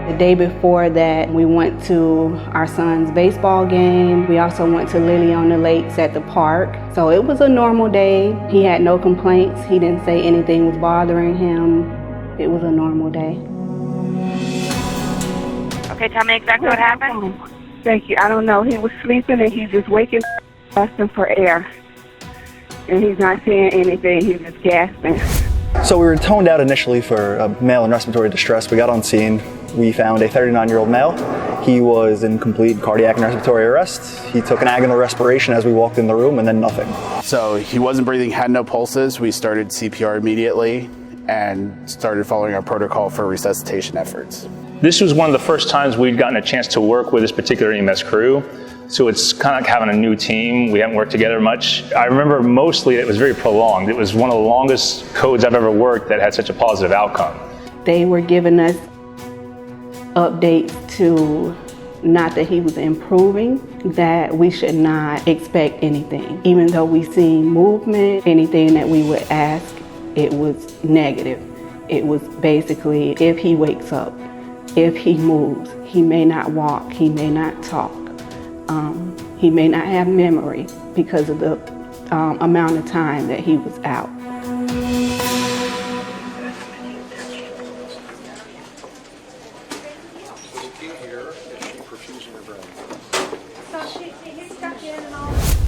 The day before that, we went to our son's baseball game. We also went to Lily on the Lakes at the park. So it was a normal day. He had no complaints. He didn't say anything was bothering him. It was a normal day. Okay, tell me exactly what happened. Thank you. I don't know. He was sleeping and he's just waking up, asking for air. And he's not saying anything. He's just gasping. So we were toned out initially for a male in respiratory distress. We got on scene. We found a 39-year-old male. He was in complete cardiac and respiratory arrest. He took an agonal respiration as we walked in the room and then nothing. So he wasn't breathing, had no pulses. We started CPR immediately and started following our protocol for resuscitation efforts. This was one of the first times we'd gotten a chance to work with this particular EMS crew. So it's kind of like having a new team. We haven't worked together much. I remember mostly it was very prolonged. It was one of the longest codes I've ever worked that had such a positive outcome. They were giving us updates to, not that he was improving, that we should not expect anything. Even though we seen movement, anything that we would ask, it was negative. It was basically, if he wakes up, if he moves, he may not walk, he may not talk. He may not have memory because of the amount of time that he was out.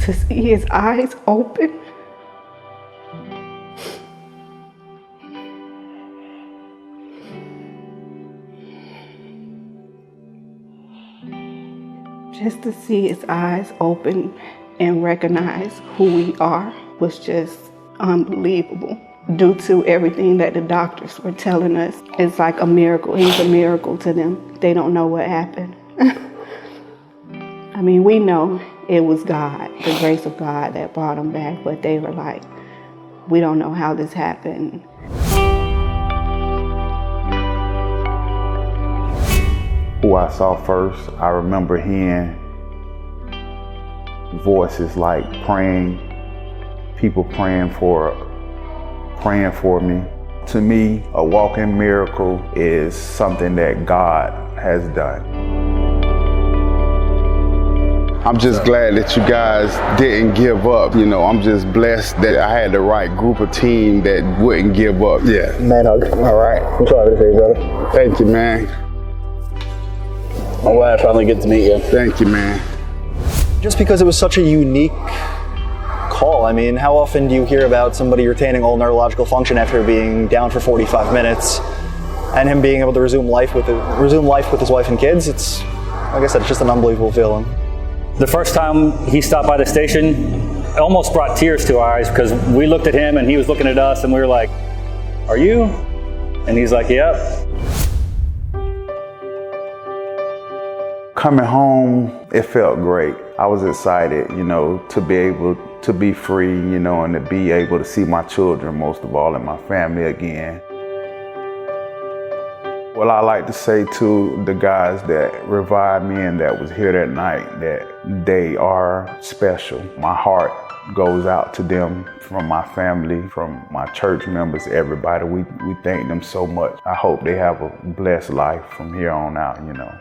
To see his eyes open, just to see his eyes open and recognize who we are was just unbelievable. Due to everything that the doctors were telling us, it's like a miracle. He's a miracle to them. They don't know what happened. I mean, we know it was God, the grace of God that brought him back, but they were like, we don't know how this happened. Who I saw first, I remember hearing voices like praying, people praying for me. To me, a walking miracle is something that God has done. I'm just glad that you guys didn't give up. You know, I'm just blessed that I had the right group of team that wouldn't give up. Yeah. Man hug. All right. I'm sorry to say, brother. Thank you, man. I'm glad I finally get to meet you. Thank you, man. Just because it was such a unique call. I mean, how often do you hear about somebody retaining all neurological function after being down for 45 minutes and him being able to resume life with his wife and kids? It's, like I said, it's just an unbelievable feeling. The first time he stopped by the station, it almost brought tears to our eyes because we looked at him and he was looking at us and we were like, "Are you?" And he's like, "Yep." Coming home, it felt great. I was excited, you know, to be able to be free, you know, and to be able to see my children, most of all, and my family again. Well, I like to say to the guys that revived me and that was here that night that they are special. My heart goes out to them, from my family, from my church members, everybody. We thank them so much. I hope they have a blessed life from here on out, you know,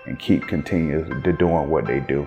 and keep continuing to doing what they do.